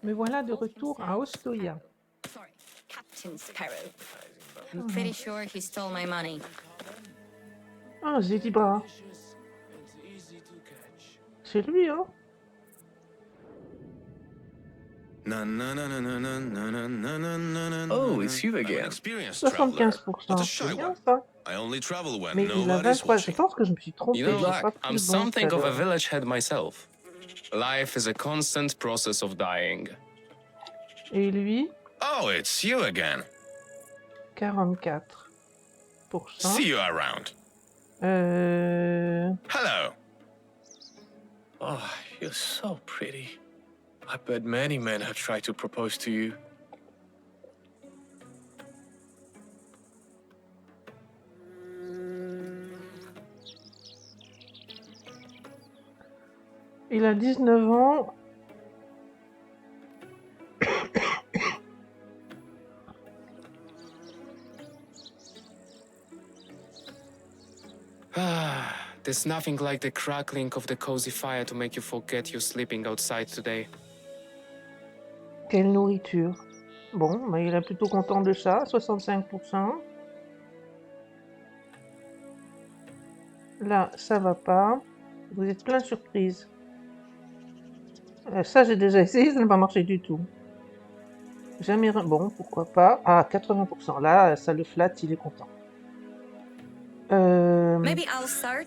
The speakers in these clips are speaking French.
Me voilà de retour à Ostoia. Sorry, Captain Sparrow. I'm Ah, pretty sure he stole my money. ah, Zedibra. C'est lui, hein? Oh, it's you again. 75%, c'est bien ça. Mais il a 23. Je pense que je me suis trompée. You know, J'ai pas pris I'm le bon something of a cadeau. village head myself. Life is a constant process of dying. Et lui, Oh, it's you again. 44%. See you around. Hello. Oh, you're so pretty. I bet many men have tried to propose to you. Il a 19 ans. There's nothing like the crackling of the cozy fire to make you forget you're sleeping outside today. Quelle nourriture. Bon, bah, il est plutôt content de ça, 65%. Là, ça va pas. Vous êtes plein de surprises. Ça, j'ai déjà essayé, ça n'a pas marché du tout. Jamais... Bon, pourquoi pas. Ah, 80%. Là, ça le flatte, il est content. Maybe I'll start.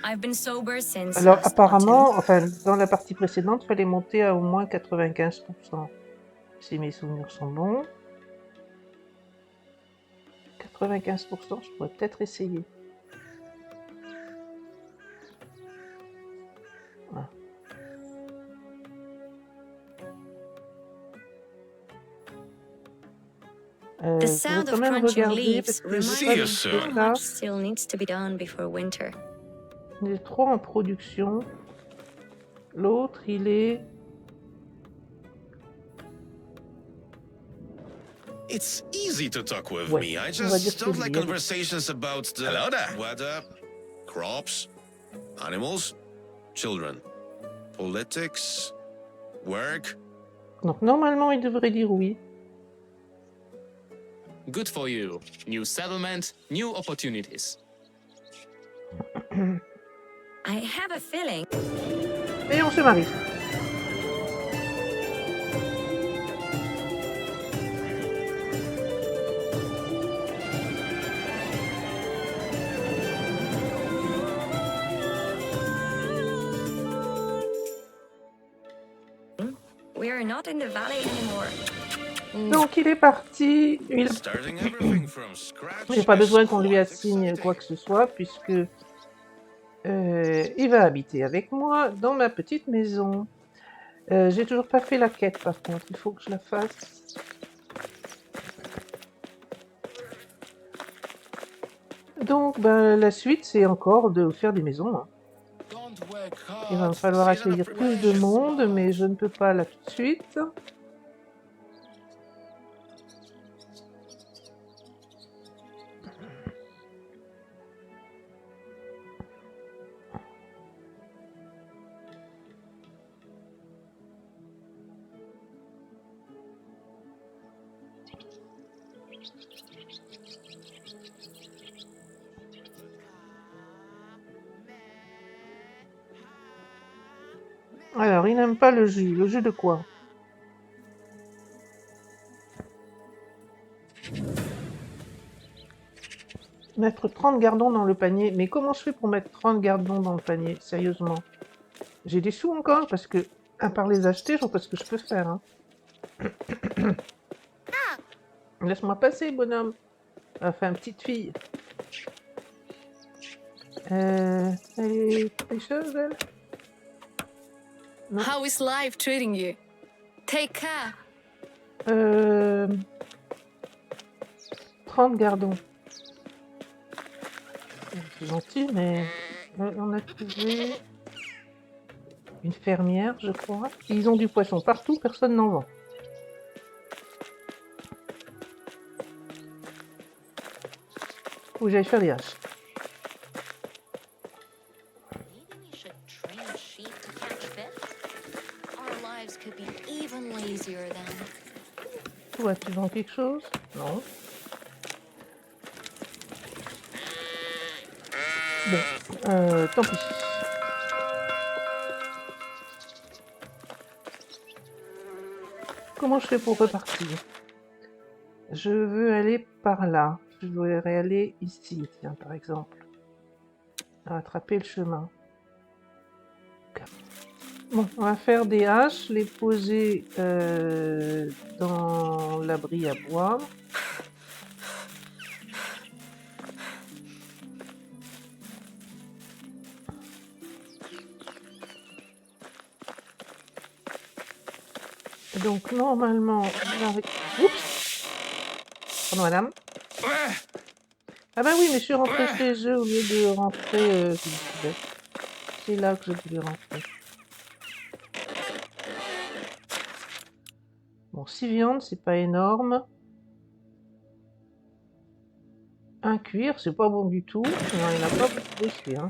I've been sober since Alors, last apparemment, autumn. enfin, dans la partie précédente, il fallait monter à au moins 95%. Si mes souvenirs sont bons. 95%, je pourrais peut-être essayer. Ah. The Je vais sound quand of même crunching regarder leaves parce que reminds See j'ai you me soon. how là, much still needs to be done before winter. il est 3 en production. L'autre, il est... It's easy to talk with Ouais, me. I on va dire just que don't lui, like allez. conversations about the weather, crops, animals, children, politics, work. Donc normalement, il devrait dire oui. Good for you. New settlement, new opportunities. I have a feeling. Et on se marie. We are not in the valley anymore. Donc il est parti. Starting everything from scratch. Il n'y a pas is besoin qu'on lui quite assigne exciting. quoi que ce soit, puisque il va habiter avec moi dans ma petite maison. J'ai toujours pas fait la quête par contre, il faut que je la fasse. Donc ben, la suite c'est encore de faire des maisons. Hein. Il va me falloir accueillir plus de monde, mais je ne peux pas là tout de suite. Alors, il n'aime pas le jus. Le jus de quoi? Mettre 30 gardons dans le panier. Mais comment je fais pour mettre 30 gardons dans le panier? Sérieusement. J'ai des sous encore parce que, à part les acheter, je vois pas ce que je peux faire. Hein. Laisse-moi passer, bonhomme. Enfin, petite fille. Elle est pêcheuse, elle? Non. How is life treating you? Take care. 30 gardons. C'est gentil, mais on a trouvé une fermière, je crois. Ils ont du poisson partout, personne n'en vend. Faut que j'aille faire des haches. Maybe we should train sheep to catch fish. Our lives could be even lazier then. Toi, tu vends quelque chose? Non. Bon, tant pis. Comment je fais pour repartir? Je veux aller par là. Je voudrais aller ici, tiens, par exemple. Rattraper le chemin. Bon, on va faire des haches, les poser dans l'abri à bois. Donc normalement, on va... Oups! Pardon madame. Ah bah oui, mais je suis rentrée chez eux au lieu de rentrer... c'est là que je voulais rentrer. Bon, 6 viandes, c'est pas énorme. Un cuir, c'est pas bon du tout. Non, il n'y en a pas beaucoup des cuirs. Hein.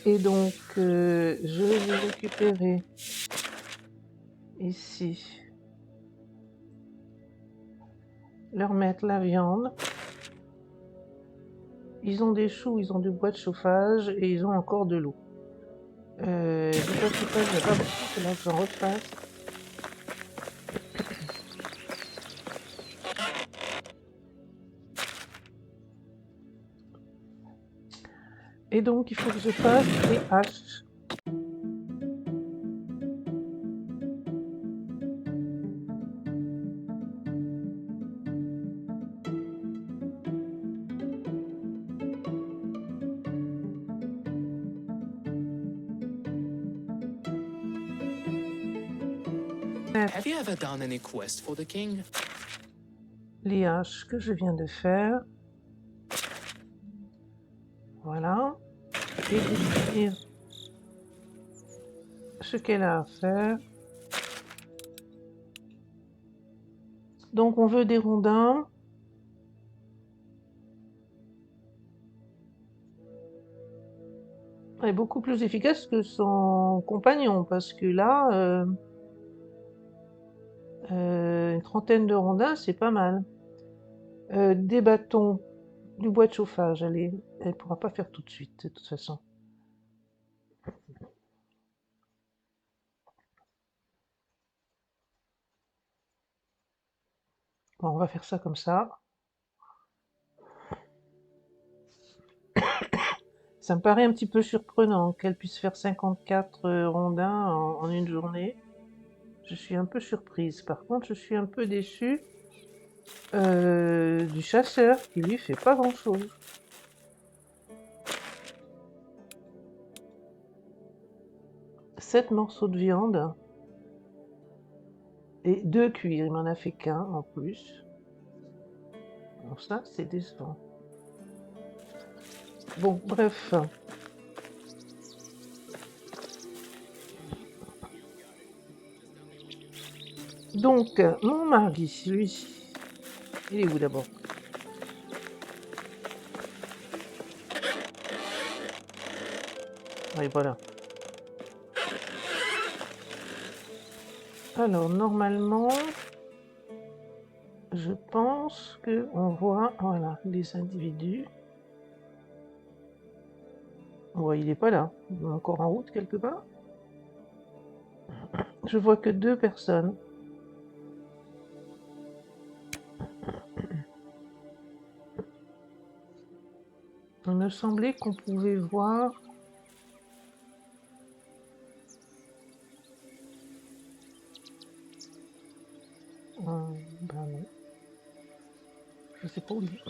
Et donc, je vais récupérer ici. Leur mettre la viande. Ils ont des choux, ils ont du bois de chauffage et ils ont encore de l'eau. Du bois de chauffage, il n'y a pas beaucoup, c'est là que j'en refasse. Et donc, il faut que je fasse des haches. Have you ever done any quest for the king? Les haches que je viens de faire. Voilà. Et définir ce qu'elle a à faire. Donc on veut des rondins. Elle est beaucoup plus efficace que son compagnon parce que là, une trentaine de rondins, c'est pas mal. Des bâtons, du bois de chauffage, elle pourra pas faire tout de suite, de toute façon. Bon, on va faire ça comme ça. Ça me paraît un petit peu surprenant qu'elle puisse faire 54 rondins en une journée. Je suis un peu surprise. Par contre, je suis un peu déçue du chasseur qui lui fait pas grand-chose. Sept morceaux de viande et 2 cuirs. Il m'en a fait qu'un en plus. Alors ça, c'est décevant. Bon, bref. Donc, mon mari, lui, il est où d'abord? Oui, voilà. Alors, normalement, je pense qu'on voit, voilà, les individus. Ouais, il n'est pas là. Il est encore en route quelque part. Je vois que 2 personnes. Il me semblait qu'on pouvait voir... ben non. Je sais pas où il est.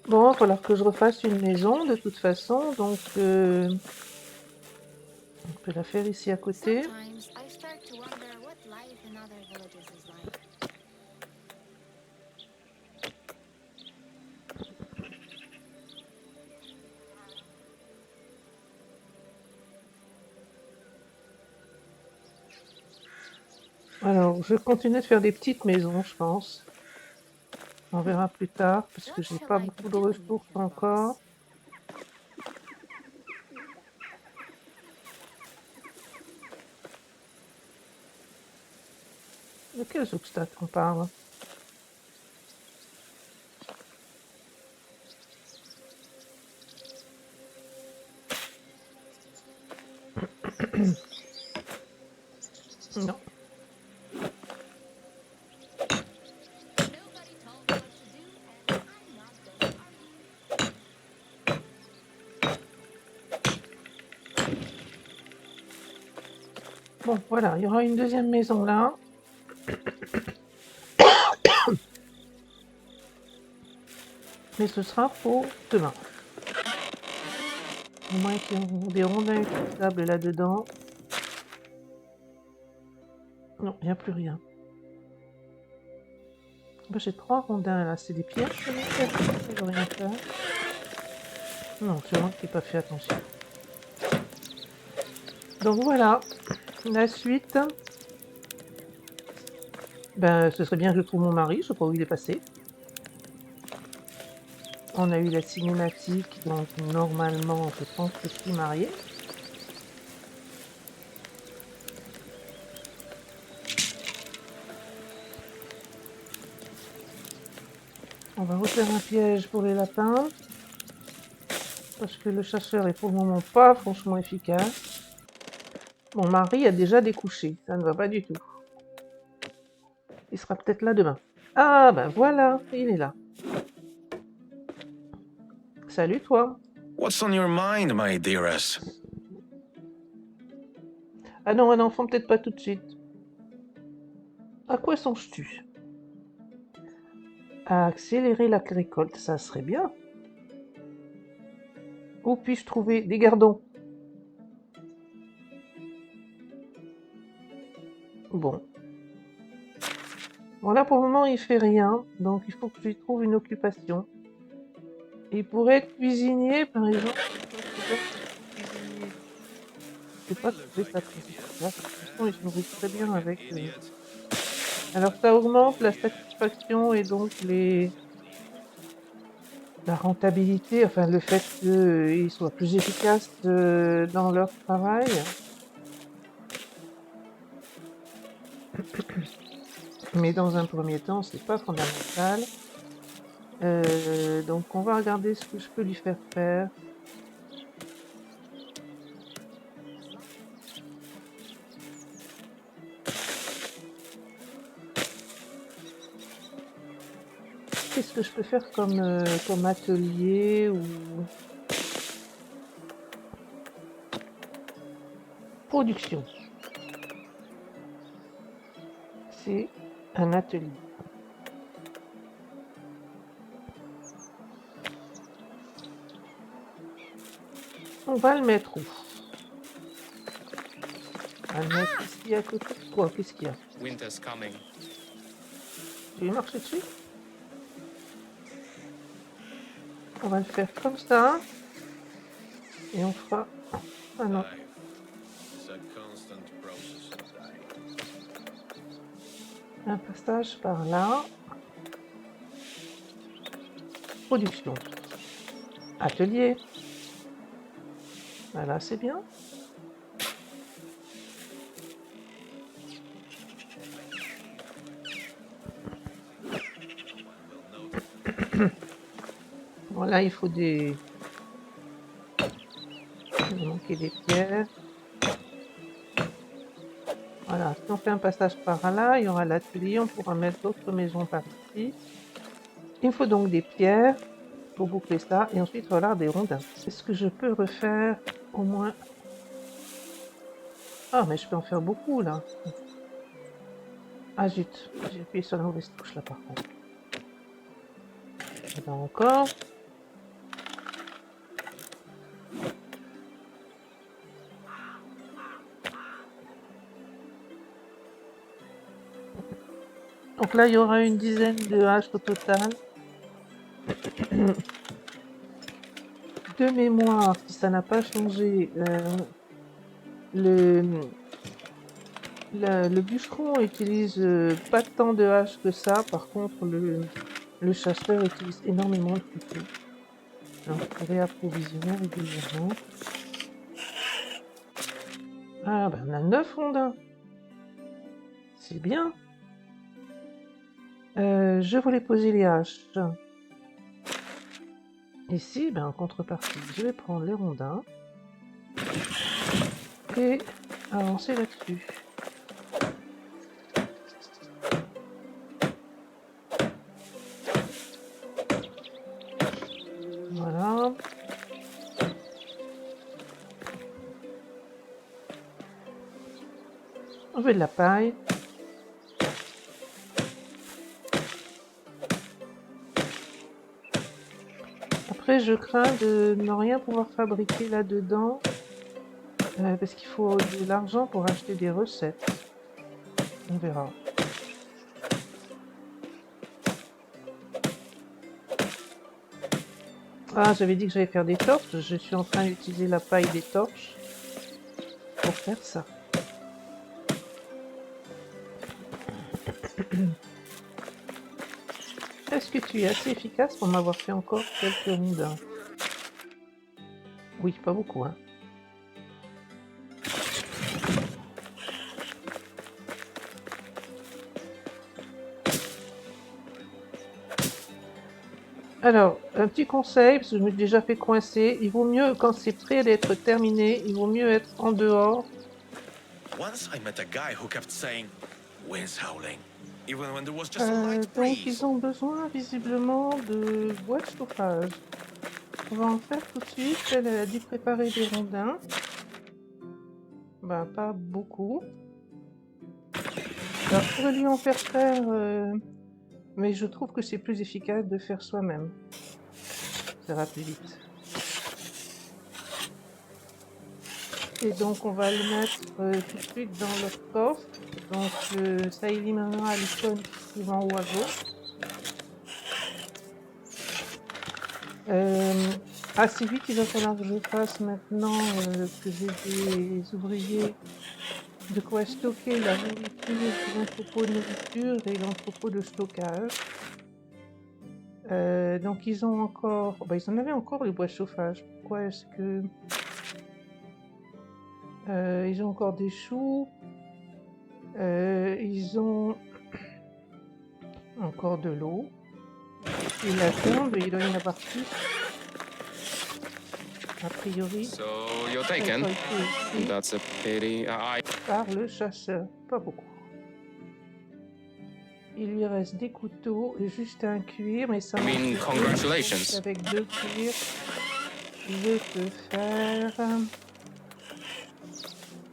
Bon, il va falloir que je refasse une maison de toute façon, donc on peut la faire ici à côté. Sometimes I start to wonder what life in other villages is like. Alors, je continue de faire des petites maisons, je pense. On verra plus tard, parce que j'ai pas beaucoup de ressources encore. De quels obstacles on parle? Non. Nobody told me what to do, and I'm not gonna argue. Bon, voilà, il y aura une deuxième maison là. Mais ce sera pour demain. Au moins qu'il y ait des rondins utilisables là-dedans. Non, il n'y a plus rien. Bah, j'ai 3 rondins là, c'est des pierres que je vais rien faire. Non, c'est moi qui n'ai pas fait attention. Donc voilà, la suite. Ben, ce serait bien que je trouve mon mari, je sais pas où il est passé. On a eu la cinématique, donc normalement, je pense que je suis mariée. On va refaire un piège pour les lapins. Parce que le chasseur est pour le moment pas franchement efficace. Mon mari a déjà découché, ça ne va pas du tout. Il sera peut-être là demain. Ah ben voilà, il est là. Salut toi. What's on your mind, my dearest? Ah non, un enfant peut-être pas tout de suite. À quoi songes-tu? À accélérer la récolte, ça serait bien. Où puis-je trouver des gardons? Bon. Bon là pour le moment il fait rien, donc il faut que je lui trouve une occupation. Il pourrait être cuisinier par exemple. Je sais pas trouver sa position. De toute façon il se nourrit très bien avec. Alors ça augmente la satisfaction et donc la rentabilité, enfin le fait qu'ils soient plus efficaces dans leur travail. Mais dans un premier temps, c'est pas fondamental. Donc on va regarder ce que je peux lui faire faire. Qu'est-ce que je peux faire comme atelier ou production? C'est un atelier. On va le mettre où? On va le mettre ici à côté. Quoi? Qu'est-ce qu'il y a? Winter's coming. Tu veux marcher dessus? On va le faire comme ça. Et on fera... Ah non. Life is a constant process of dying. Un passage par là. Production. Atelier. Voilà, c'est bien. Bon, là, il faut des... Il va manquer des pierres. Voilà, si on fait un passage par là, il y aura l'atelier, on pourra mettre d'autres maisons par ici. Il me faut donc des pierres pour boucler ça, et ensuite voilà des rondins. Est-ce que je peux refaire au moins... Ah, mais je peux en faire beaucoup là. Ah zut, j'ai appuyé sur la mauvaise touche là par contre. Et ben encore. Donc là, il y aura une dizaine de haches au total. De mémoire, si ça n'a pas changé, le bûcheron utilise pas tant de haches que ça. Par contre, Le chasseur utilise énormément le couteau. Donc, réapprovisionner régulièrement. Ah, ben on a 9 rondins. C'est bien. Je voulais poser les haches. Ici, ben, en contrepartie, je vais prendre les rondins et avancer là-dessus. Voilà. On veut de la paille. Après, je crains de ne rien pouvoir fabriquer là-dedans parce qu'il faut de l'argent pour acheter des recettes. On verra. Ah, j'avais dit que j'allais faire des torches. Je suis en train d'utiliser la paille des torches pour faire ça. Est-ce que tu es assez efficace pour m'avoir fait encore quelques rondins? Oui, pas beaucoup, hein. Alors, un petit conseil, parce que je me suis déjà fait coincer, il vaut mieux, quand c'est prêt d'être terminé, il vaut mieux être en dehors. Once I met a guy who kept saying, "Wind's howling," even when there was just a light Donc, breeze. ils ont besoin visiblement de bois de chauffage. On va en faire tout de suite. Elle a dû préparer des rondins. Ben, pas beaucoup. Alors, je pourrais lui en faire, mais je trouve que c'est plus efficace de faire soi-même. Ça va plus vite. Et donc, on va le mettre tout de suite dans le coffre. Donc, ça éliminera l'icône suivant ou à gauche. Assez vite, il va falloir que je fasse maintenant que j'ai des ouvriers de quoi stocker la nourriture, l'entrepôt de nourriture et l'entrepôt de stockage. Donc ils ont encore... bah, ils en avaient encore les bois de chauffage. Pourquoi est-ce que... ils ont encore des choux. Ils ont encore de l'eau. Et la viande, il doit y en avoir plus. A priori. So you're taken? Ici That's a pity. par le chasseur. Pas beaucoup. Il lui reste des couteaux et juste un cuir, mais ça I mean, marche. congratulations. Avec 2 cuirs, je peux faire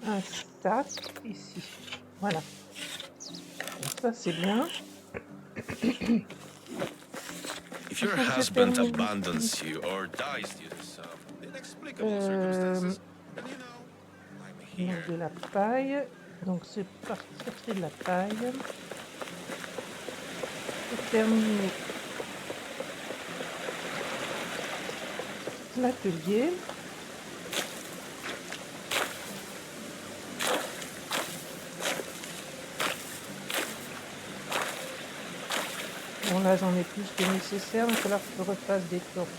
un stack ici. Voilà. Donc ça c'est bien. If your husband abandons you or dies due to some inexplicable circumstances, then you know I'm here. Donc de la paille. Donc c'est parti chercher de la paille. Pour terminer l'atelier. Bon là j'en ai plus que nécessaire, mais il va falloir que je refasse des torches.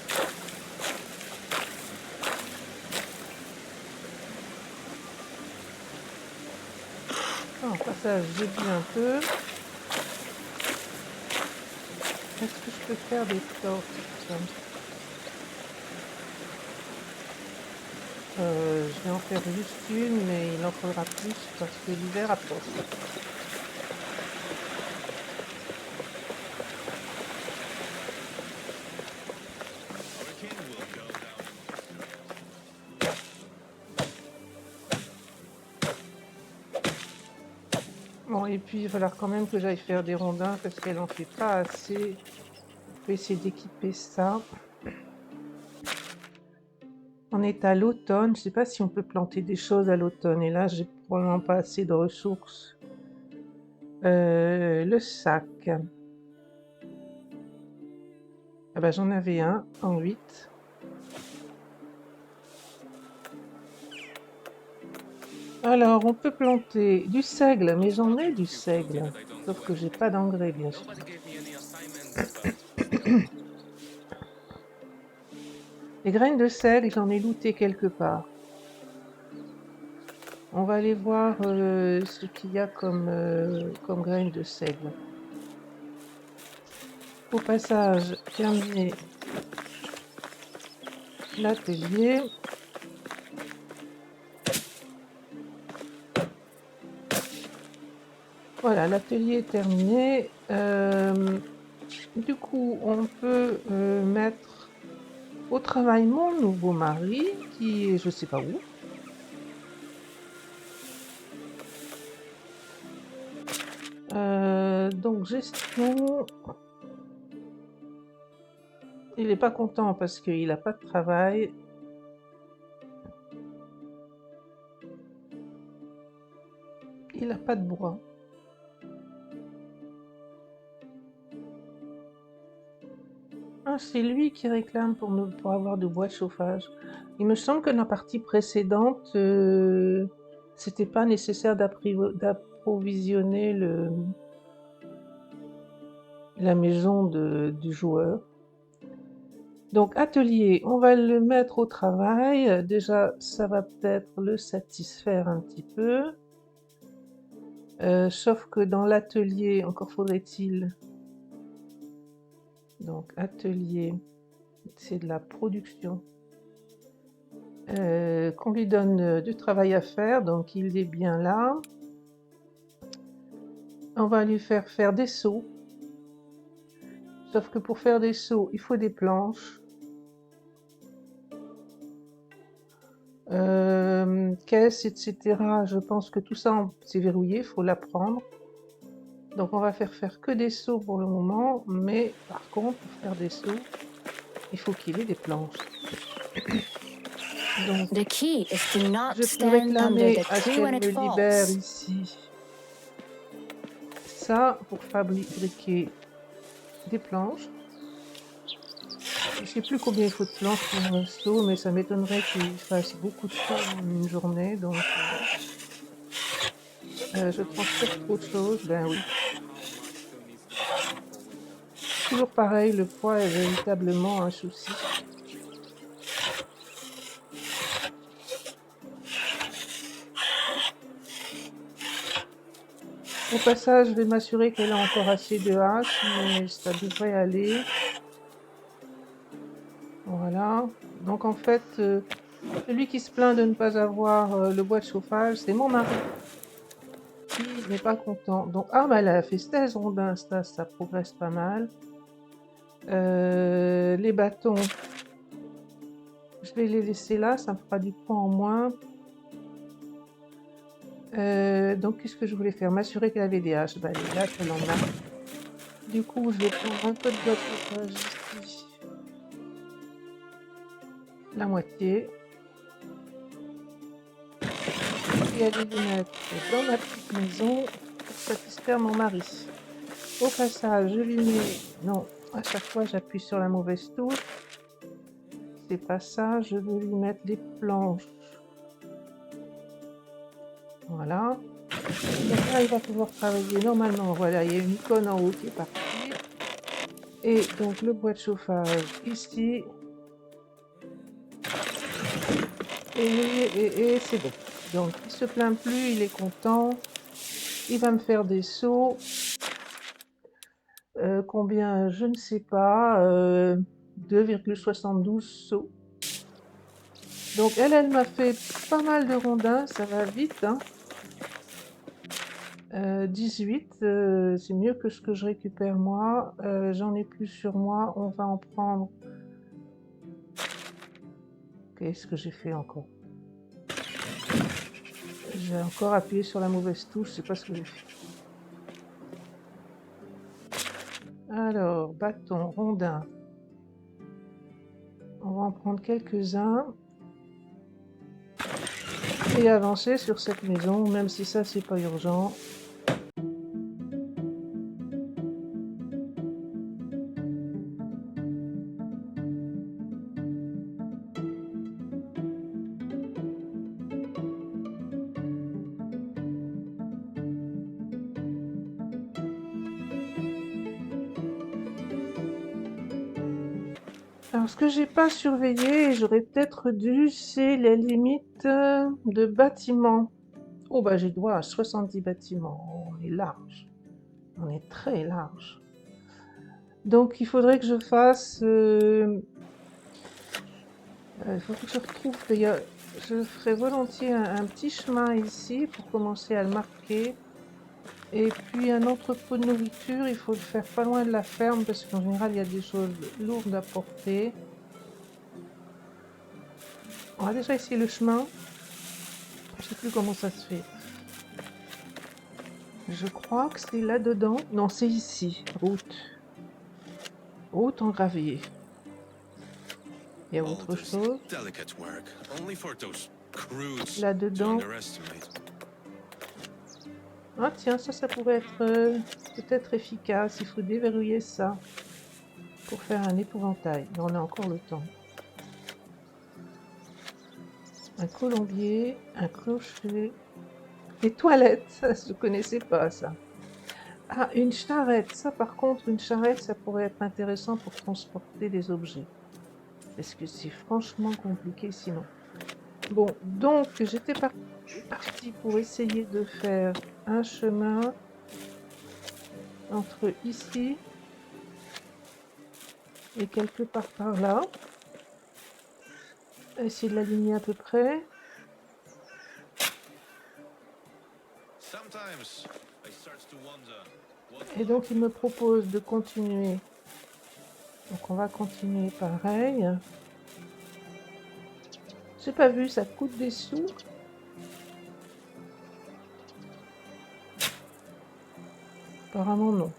En passage, j'ai bu un peu. Est-ce que je peux faire des torches? Je vais en faire juste une, mais il en faudra plus parce que l'hiver approche. Hurricane will go down. Bon, et puis il va falloir quand même que j'aille faire des rondins parce qu'elle en fait pas assez. Je vais essayer d'équiper ça. On est à l'automne, je sais pas si on peut planter des choses à l'automne. Et là, j'ai probablement pas assez de ressources. Le sac. Ah bah, j'en avais un en 8. Alors, on peut planter du seigle, mais j'en ai du seigle. Sauf que j'ai pas d'engrais, bien sûr. Nobody gave me any assignments, but Les graines de sel, j'en ai looté quelque part. On va aller voir ce qu'il y a comme graines de sel. Au passage, terminer l'atelier. Voilà, l'atelier est terminé. Du coup, on peut mettre au travail mon nouveau mari, qui est je sais pas où. Donc, gestion. Il n'est pas content parce qu'il n'a pas de travail. Il n'a pas de bois. Ah, c'est lui qui réclame pour avoir de bois de chauffage. Il me semble que dans la partie précédente, c'était pas nécessaire d'approvisionner la maison du joueur. Donc, atelier, on va le mettre au travail. Déjà, ça va peut-être le satisfaire un petit peu. Sauf que dans l'atelier, encore faudrait-il... Donc, atelier, c'est de la production. Qu'on lui donne du travail à faire, donc il est bien là. On va lui faire des seaux. Sauf que pour faire des seaux, il faut des planches. Caisse, etc. Je pense que tout ça, c'est verrouillé, il faut l'apprendre. Donc on va faire que des seaux pour le moment, mais par contre, pour faire des seaux, il faut qu'il ait des planches. Donc, The key is to not je peux stand under réclamer the à ce tree when qu'elle it me libère falls. ici ça pour fabriquer des planches. Je ne sais plus combien il faut de planches pour un seau, mais ça m'étonnerait qu'il fasse beaucoup de seaux en une journée, donc je transfère trop de choses, ben oui. Toujours pareil, le poids est véritablement un souci. Au passage, je vais m'assurer qu'elle a encore assez de haches, mais ça devrait aller. Voilà. Donc en fait, celui qui se plaint de ne pas avoir le bois de chauffage, c'est mon mari. Qui n'est pas content. Donc, ah, bah, elle a fait 16 rondins, ça progresse pas mal. Les bâtons, je vais les laisser là, ça me fera du poids en moins. Donc, qu'est-ce que je voulais faire? M'assurer qu'elle avait des haches. Bah, les haches, elle en a. Du coup, je vais prendre un peu de bois de chauffage ici. La moitié. Et aller les mettre dans ma petite maison pour satisfaire mon mari. Au passage, je lui mets... Non, à chaque fois, j'appuie sur la mauvaise touche. C'est pas ça, je veux lui mettre des planches. Voilà. Donc là, il va pouvoir travailler normalement. Voilà, il y a une icône en haut qui est partie. Et donc le bois de chauffage ici. Et c'est bon. Donc il se plaint plus, il est content. Il va me faire des seaux. Combien, je ne sais pas. 2,72 seaux. Donc elle m'a fait pas mal de rondins, ça va vite, hein. 18, c'est mieux que ce que je récupère moi. J'en ai plus sur moi, on va en prendre. Qu'est-ce que j'ai fait encore? J'ai encore appuyé sur la mauvaise touche, je sais pas ce que j'ai fait. Alors, bâton, rondin. On va en prendre quelques-uns. Et avancer sur cette maison, même si ça, c'est pas urgent. Alors, ce que j'ai pas surveillé, et j'aurais peut-être dû, c'est les limites de bâtiments. Oh, bah, j'ai droit à 70 bâtiments. On est large. On est très large. Donc, il faudrait que je fasse... il faudrait que je retrouve... D'ailleurs, je ferais volontiers un petit chemin ici pour commencer à le marquer. Et puis, un entrepôt de nourriture, il faut le faire pas loin de la ferme parce qu'en général, il y a des choses lourdes à porter. On va déjà essayer le chemin. Je sais plus comment ça se fait. Je crois que c'est là-dedans. Non, c'est ici. Route. Route en gravier. Il y a All autre this chose. delicate work, only for those crews to Là-dedans. underestimate. Ah tiens, ça pourrait être peut-être efficace. Il faut déverrouiller ça pour faire un épouvantail. Mais on a encore le temps. Un colombier, un clocher. Des toilettes, ça, je ne connaissais pas ça. Ah, une charrette. Ça, par contre, une charrette, ça pourrait être intéressant pour transporter des objets. Parce que c'est franchement compliqué sinon. Bon, donc j'étais partie pour essayer de faire un chemin entre ici et quelque part par là. Essayer de l'aligner à peu près. Sometimes I start to wonder what Et donc il me propose de continuer. Donc on va continuer pareil. J'ai pas vu, ça coûte des sous. Apparemment non.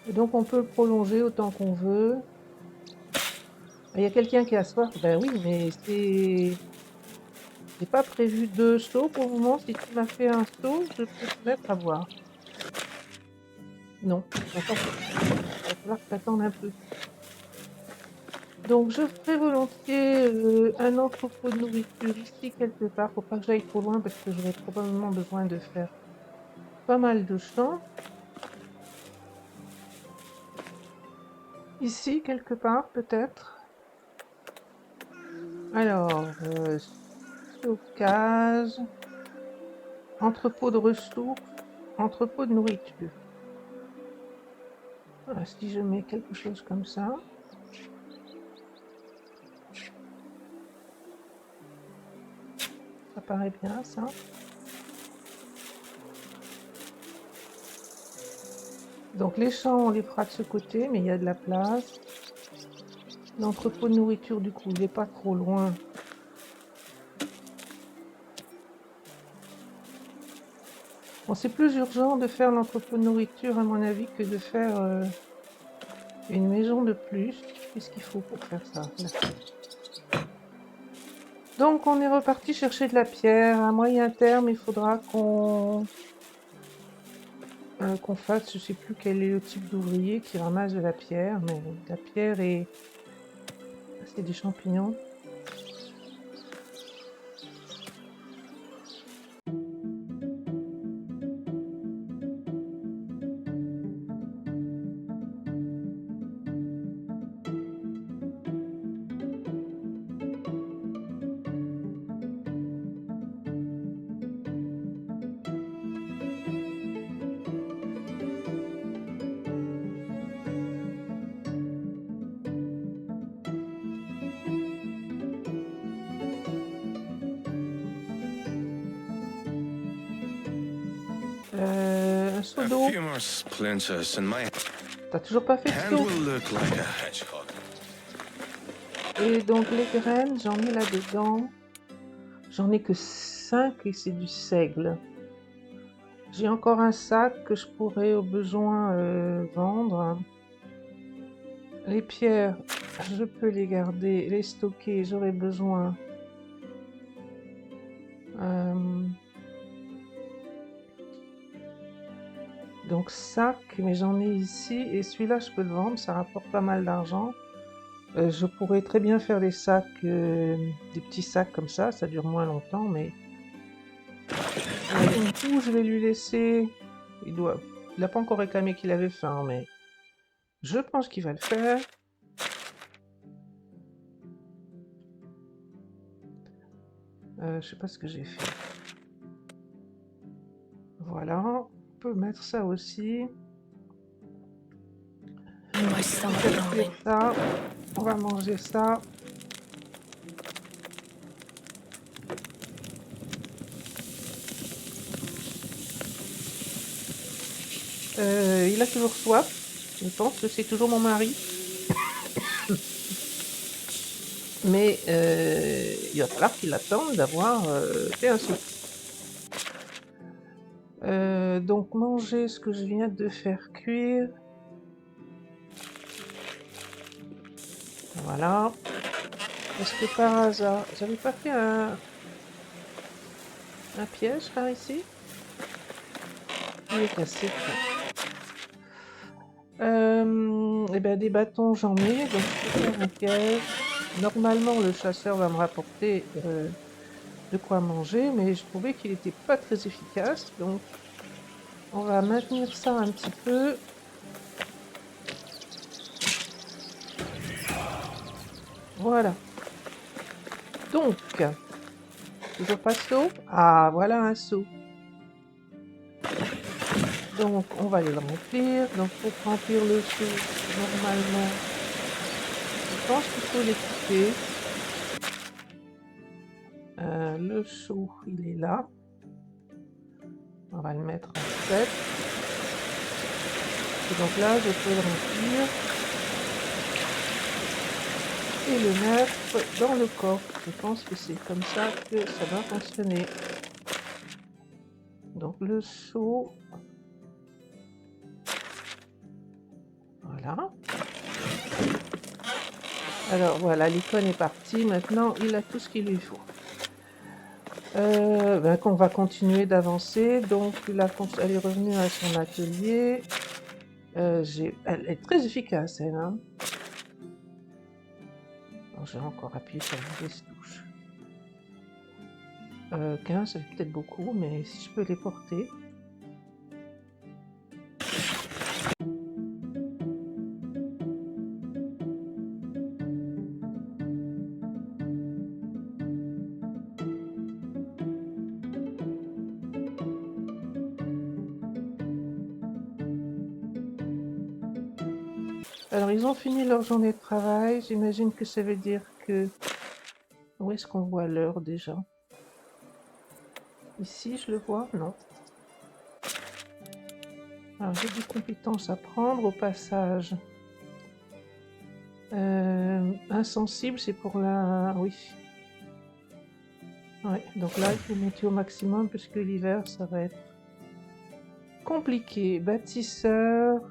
Et donc on peut le prolonger autant qu'on veut. Il y a quelqu'un qui a soif. Ben oui, mais c'est... J'ai pas prévu 2 sauts pour le moment. Si tu m'as fait un saut, je peux te mettre à voir. Non. Attends. Il va falloir que t'attendes un peu. Donc je ferai volontiers un entrepôt de nourriture ici quelque part. Faut pas que j'aille trop loin parce que j'aurai probablement besoin de faire pas mal de champs. Ici quelque part peut-être. Alors, stockage, entrepôt de ressources, entrepôt de nourriture. Voilà, si je mets quelque chose comme ça. Ça paraît bien ça. Donc les champs, on les fera de ce côté, mais il y a de la place. L'entrepôt de nourriture, du coup, il n'est pas trop loin. Bon, c'est plus urgent de faire l'entrepôt de nourriture, à mon avis, que de faire une maison de plus. Qu'est-ce qu'il faut pour faire ça? Là. Donc, on est reparti chercher de la pierre. À moyen terme, il faudra qu'on fasse, je ne sais plus quel est le type d'ouvrier qui ramasse de la pierre, mais la pierre est... C'est des champignons. Un seau a d'eau. few more splinters and my T'as toujours pas fait de hand seau. will look like a hedgehog. Et donc les graines, j'en ai là-dedans. J'en ai que 5 et c'est du seigle. J'ai encore un sac que je pourrais au besoin vendre. Les pierres, je peux les garder, les stocker, j'aurai besoin. Donc sac, mais j'en ai ici et celui-là je peux le vendre, ça rapporte pas mal d'argent. Je pourrais très bien faire des sacs, des petits sacs comme ça dure moins longtemps, mais du coup je vais lui laisser. Il n'a pas encore réclamé qu'il avait faim, mais Je pense qu'il va le faire. Je sais pas ce que j'ai fait. Voilà, on peut mettre ça aussi. My stomach growling. Ça, on va manger ça. Il a toujours soif. Je pense que c'est toujours mon mari. Mais il va falloir qu'il attende d'avoir fait un soupe. Donc manger ce que je viens de faire cuire. Voilà. Est-ce que par hasard, j'avais pas fait un piège par ici? Il est cassé. Et ben des bâtons j'en ai, donc je peux faire un piège. Normalement le chasseur va me rapporter de quoi manger, mais je trouvais qu'il était pas très efficace, donc on va maintenir ça un petit peu. Voilà. Donc, toujours pas de seau? Ah, voilà un seau. Donc, on va aller le remplir. Donc, pour remplir le seau, normalement, je pense qu'il faut l'équiper. Le seau, il est là. On va le mettre en 7. Et donc là, je peux le remplir et le mettre dans le coffre. Je pense que c'est comme ça que ça doit fonctionner. Donc le seau, voilà. Alors voilà, l'icône est partie. Maintenant, il a tout ce qu'il lui faut. On va continuer d'avancer. Donc là, elle est revenue à son atelier. Elle est très efficace, elle. Hein. J'ai encore appuyé sur la mauvaise touche. 15, ça fait peut-être beaucoup, mais si je peux les porter. Alors, ils ont fini leur journée de travail. J'imagine que ça veut dire que... Où est-ce qu'on voit l'heure déjà? Ici, je le vois? Non. Alors, j'ai des compétences à prendre au passage. Insensible, c'est pour la... Oui. Ouais, donc là, il faut monter au maximum puisque l'hiver, ça va être compliqué. Bâtisseur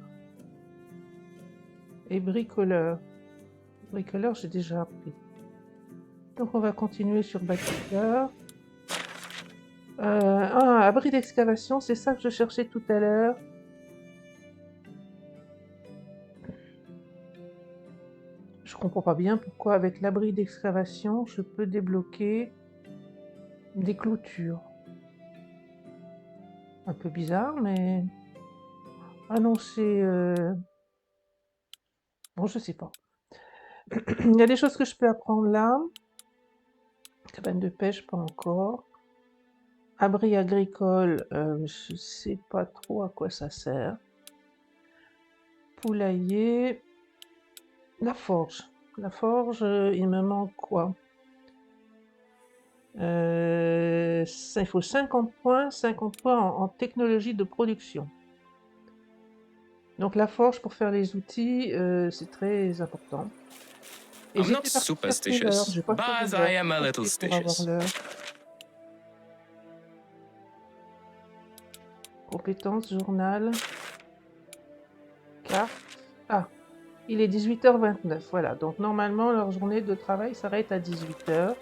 et bricoleur. Bricoleur, j'ai déjà appris. Donc, on va continuer sur bâtisseur. Abri d'excavation, c'est ça que je cherchais tout à l'heure. Je comprends pas bien pourquoi avec l'abri d'excavation, je peux débloquer des clôtures. Un peu bizarre, mais... Ah non, c'est... Bon, je sais pas. Il y a des choses que je peux apprendre là. Cabane de pêche, pas encore. Abri agricole, je sais pas trop à quoi ça sert. Poulailler. La forge. La forge, il me manque quoi? Il faut 50 points en technologie de production. Donc la forge pour faire les outils, c'est très important. Et I'm j'étais not partie chercher l'heure, superstitious, j'ai pas but fait I l'heure. am a little Ok, pour avoir stitious. l'heure. Compétences, journal, carte. Ah, il est 18h29, voilà. Donc normalement leur journée de travail s'arrête à 18h.